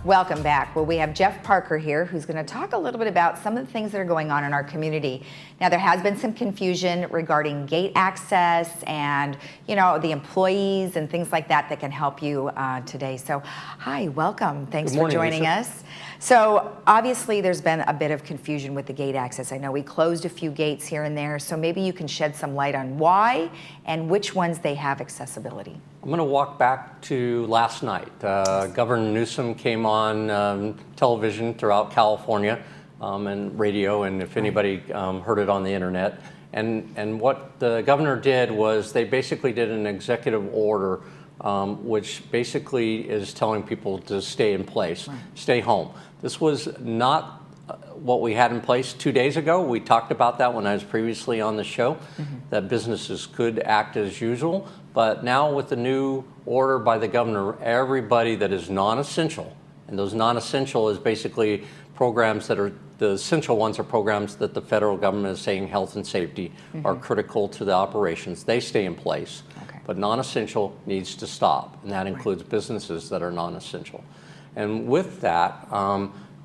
Welcome back. Well, we have Jeff Parker here who's going to talk a little bit about some of the things that are going on in our community. Now, there has been some confusion regarding gate access and, the employees and things like that that can help you today. So, hi, welcome. Thanks for joining us. So, obviously, there's been a bit of confusion with the gate access. I know we closed a few gates here and there, so maybe you can shed some light on why and which ones they have accessibility. I'm going to walk back to last night. Governor Newsom came on television throughout California and radio, and if anybody heard it on the internet. And what the governor did was they basically did an executive order which basically is telling people to stay in place, stay home. This was not what we had in place 2 days ago. We talked about that when I was previously on the show, that businesses could act as usual. But now with the new order by the governor, everybody that is non-essential, and those non-essential is basically programs that are, the essential ones are programs that the federal government is saying health and safety are critical to the operations. They stay in place. But non-essential needs to stop, and that includes businesses that are non-essential. And with that,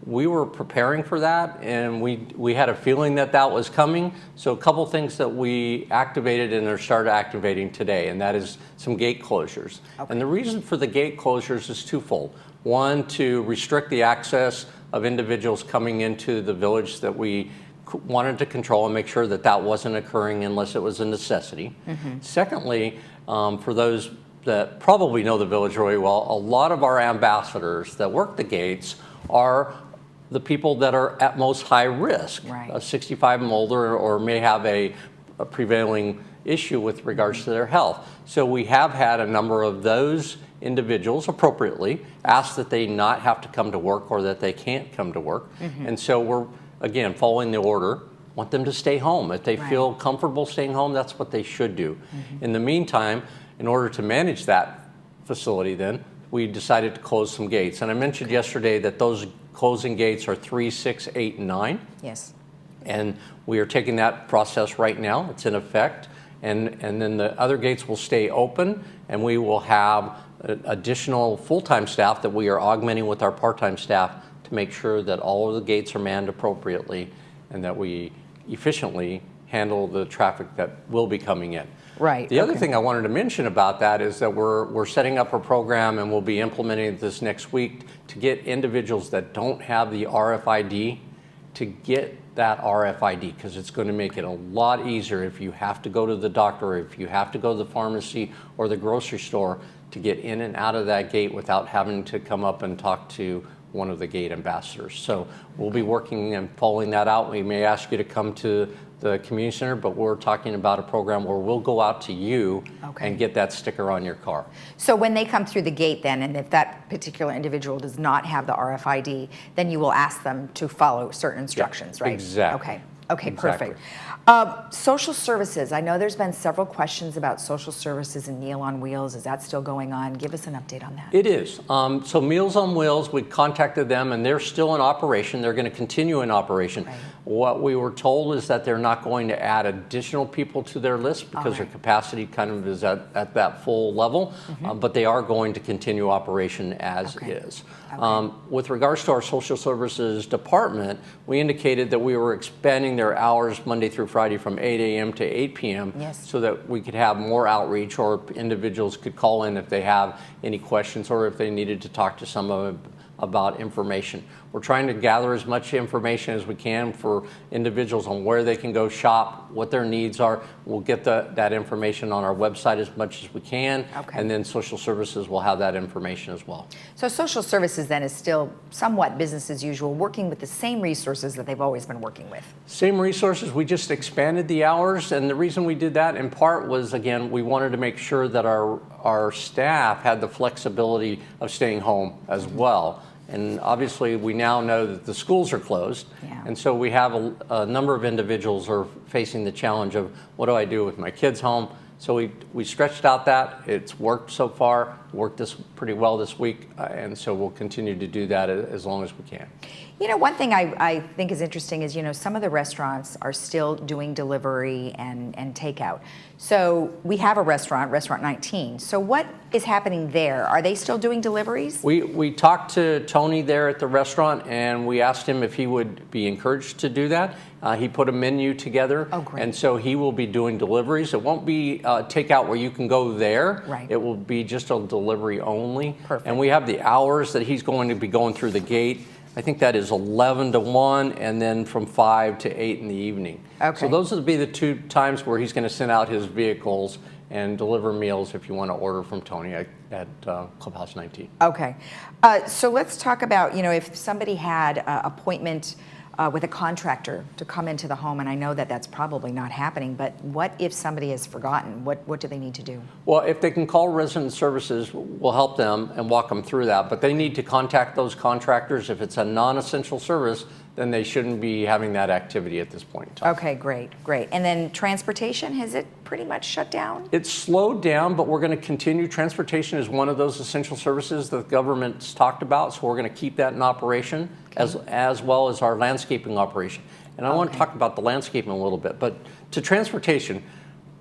we were preparing for that, and we had a feeling that that was coming. So a couple things that we activated and are started activating today, and that is some gate closures. And the reason for the gate closures is twofold. One, to restrict the access of individuals coming into the village that we wanted to control and make sure that that wasn't occurring unless it was a necessity. Secondly, for those that probably know the village really well, a lot of our ambassadors that work the gates are the people that are at most high risk, 65 and older, or may have a prevailing issue with regards to their health. So we have had a number of those individuals appropriately ask that they not have to come to work or that they can't come to work. And so we're, again, following the order, want them to stay home. If they feel comfortable staying home, that's what they should do. In the meantime, in order to manage that facility then, we decided to close some gates. And I mentioned yesterday that those closing gates are 3, 6, 8, and 9. Yes. And we are taking that process right now. It's in effect. And then the other gates will stay open, and we will have additional full-time staff that we are augmenting with our part-time staff to make sure that all of the gates are manned appropriately and that we efficiently handle the traffic that will be coming in. The other thing I wanted to mention about that is that we're setting up a program, and we'll be implementing this next week to get individuals that don't have the RFID to get that RFID, because it's going to make it a lot easier if you have to go to the doctor, or if you have to go to the pharmacy or the grocery store to get in and out of that gate without having to come up and talk to one of the gate ambassadors. So we'll be working and following that out. We may ask you to come to the community center, but we're talking about a program where we'll go out to you and get that sticker on your car. So when they come through the gate then, and if that particular individual does not have the RFID, then you will ask them to follow certain instructions, right? Exactly. Okay, perfect. Social services, I know there's been several questions about social services and Meal on Wheels. Is that still going on? Give us an update on that. It is. So Meals on Wheels, we contacted them, and they're still in operation. They're going to continue in operation. What we were told is that they're not going to add additional people to their list because their capacity kind of is at that full level, but they are going to continue operation as is. With regards to our social services department, we indicated that we were expanding their hours Monday through Friday from 8 a.m. to 8 p.m. so that we could have more outreach, or individuals could call in if they have any questions or if they needed to talk to someone about information. We're trying to gather as much information as we can for individuals on where they can go shop, what their needs are. We'll get that information on our website as much as we can, and then social services will have that information as well. So social services then is still somewhat business as usual, working with the same resources that they've always been working with. Same resources, we just expanded the hours, and the reason we did that in part was, again, we wanted to make sure that our staff had the flexibility of staying home as well. And obviously, we now know that the schools are closed, and so we have a number of individuals who are facing the challenge of, what do I do with my kids home? So we stretched out that. It's worked so far, worked this pretty well this week, and so we'll continue to do that as long as we can. You know, one thing I think is interesting is, you know, some of the restaurants are still doing delivery and takeout. So we have a restaurant, Restaurant 19. So what is happening there? Are they still doing deliveries? We talked to Tony there at the restaurant, and we asked him if he would be encouraged to do that. He put a menu together, Oh, great. and so he will be doing deliveries. It won't be takeout where you can go there. Right. It will be just a delivery only. Perfect. And we have the hours that he's going to be going through the gate. I think that is 11 to 1, and then from 5 to 8 in the evening. Okay. So those will be the 2 times where he's going to send out his vehicles and deliver meals if you want to order from Tony at Clubhouse 19. Okay. So let's talk about, you know, if somebody had an appointment with a contractor to come into the home, and I know that that's probably not happening, but what if somebody has forgotten? What do they need to do? Well, if they can call Resident Services, we'll help them and walk them through that. But they need to contact those contractors. If it's a non-essential service, then they shouldn't be having that activity at this point in time. Okay, great. And then transportation, has it pretty much shut down? It's slowed down, but we're going to continue. Transportation is one of those essential services that the government's talked about, so we're going to keep that in operation, as well as our landscaping operation. And I want to talk about the landscaping a little bit, but to transportation,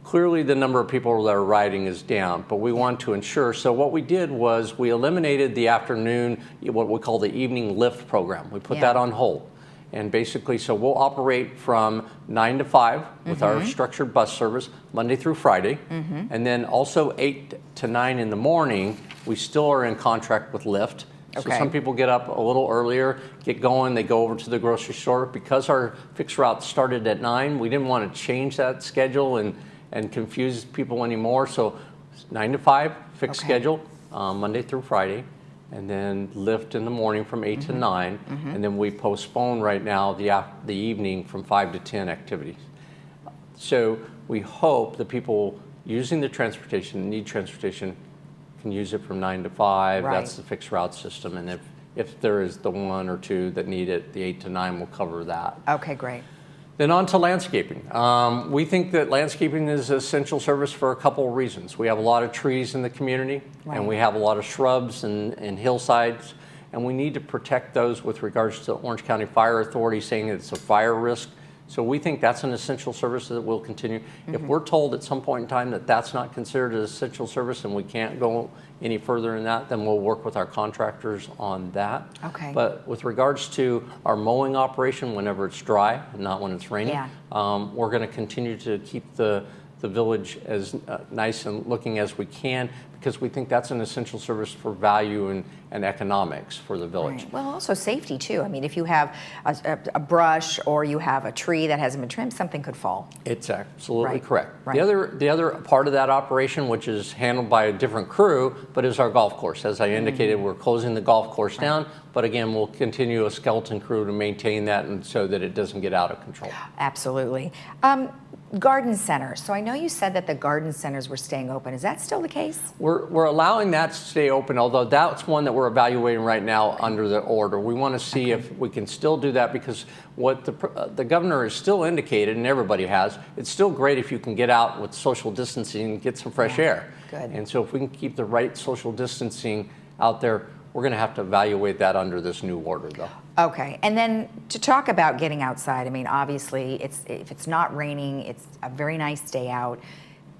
clearly the number of people that are riding is down, but we want to ensure. So what we did was we eliminated the afternoon, what we call the evening lift program. We put that on hold. And basically, so we'll operate from 9 to 5 with our structured bus service, Monday through Friday. And then also 8 to 9 in the morning, we still are in contract with Lyft. So some people get up a little earlier, get going, they go over to the grocery store. Because our fixed route started at 9, we didn't want to change that schedule and confuse people anymore. So 9 to 5, fixed schedule, Monday through Friday. And then Lyft in the morning from 8 to 9, and then we postpone right now the evening from 5 to 10 activities. So we hope that people using the transportation, need transportation, can use it from 9 to 5. Right. That's the fixed route system, and if there is the 1 or 2 that need it, the 8 to 9 will cover that. Okay, great. Then on to landscaping. We think that landscaping is an essential service for a couple of reasons. We have a lot of trees in the community, and we have a lot of shrubs and hillsides, and we need to protect those with regards to the Orange County Fire Authority saying it's a fire risk. So we think that's an essential service that will continue. If we're told at some point in time that that's not considered an essential service and we can't go any further in that, then we'll work with our contractors on that. Okay. But with regards to our mowing operation, whenever it's dry, not when it's raining, we're going to continue to keep the village as nice and looking as we can, because we think that's an essential service for value and economics for the village. Right. Well, also safety too. I mean, if you have a brush or you have a tree that hasn't been trimmed, something could fall. It's absolutely correct. Right. The other part of that operation, which is handled by a different crew, but is our golf course. As I indicated, we're closing the golf course down, but again, we'll continue a skeleton crew to maintain that and so that it doesn't get out of control. Absolutely. Garden center. So I know you said that the garden centers were staying open. Is that still the case? We're allowing that to stay open, although that's one that we're evaluating right now under the order. We want to see if we can still do that, because what the governor has still indicated, and everybody has, it's still great if you can get out with social distancing and get some fresh air. Good. And so if we can keep the right social distancing out there, we're going to have to evaluate that under this new order, though. Okay, and then to talk about getting outside, I mean, obviously, if it's not raining, it's a very nice day out.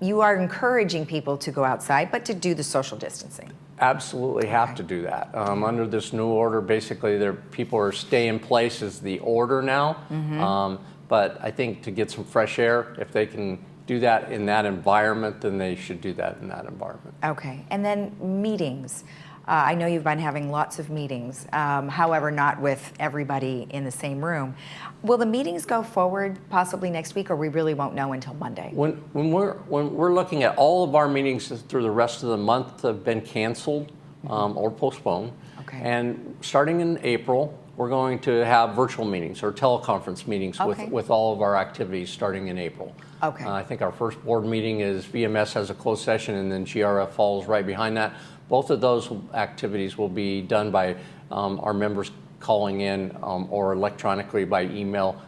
You are encouraging people to go outside, but to do the social distancing. Absolutely have to do that. Under this new order, basically, people are stay in place is the order now. But I think to get some fresh air, if they can do that in that environment, then they should do that in that environment. Okay, and then meetings. I know you've been having lots of meetings, however, not with everybody in the same room. Will the meetings go forward possibly next week, or we really won't know until Monday? When we're looking at all of our meetings through the rest of the month have been canceled or postponed. Okay. And starting in April, we're going to have virtual meetings or teleconference meetings with all of our activities starting in April. Okay. I think our first board meeting is VMS has a closed session, and then GRF follows right behind that. Both of those activities will be done by our members calling in or electronically by email,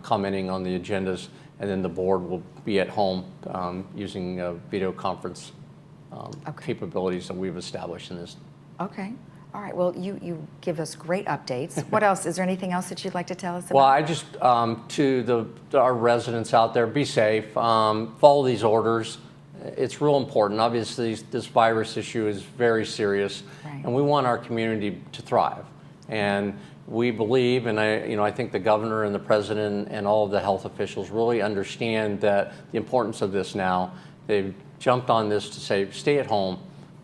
commenting on the agendas, and then the board will be at home using video conference capabilities that we've established in this. Okay. All right, well, you give us great updates. What else? Is there anything else that you'd like to tell us about? Well, I just, to our residents out there, be safe, follow these orders. It's real important. Obviously, this virus issue is very serious, Right. and we want our community to thrive. And we believe, and I think the governor and the president and all of the health officials really understand that the importance of this now. They've jumped on this to say, stay at home,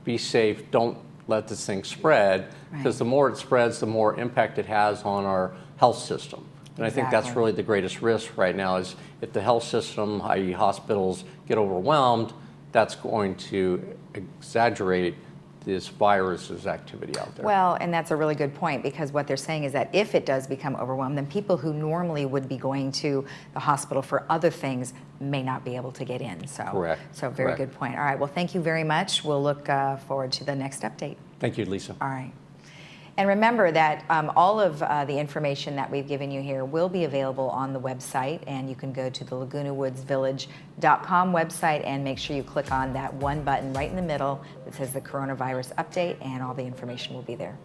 be safe, don't let this thing spread, because the more it spreads, the more impact it has on our health system. And I think that's Exactly. really the greatest risk right now is if the health system, i.e. hospitals, get overwhelmed, that's going to exaggerate this virus's activity out there. Well, and that's a really good point, because what they're saying is that if it does become overwhelmed, then people who normally would be going to the hospital for other things may not be able to get in. So, Correct. So very Correct. good point. All right, well, thank you very much. We'll look forward to the next update. Thank you, Lisa. All right. And remember that all of the information that we've given you here will be available on the website, and you can go to the LagunaWoodsVillage.com website and make sure you click on that one button right in the middle that says the coronavirus update, and all the information will be there.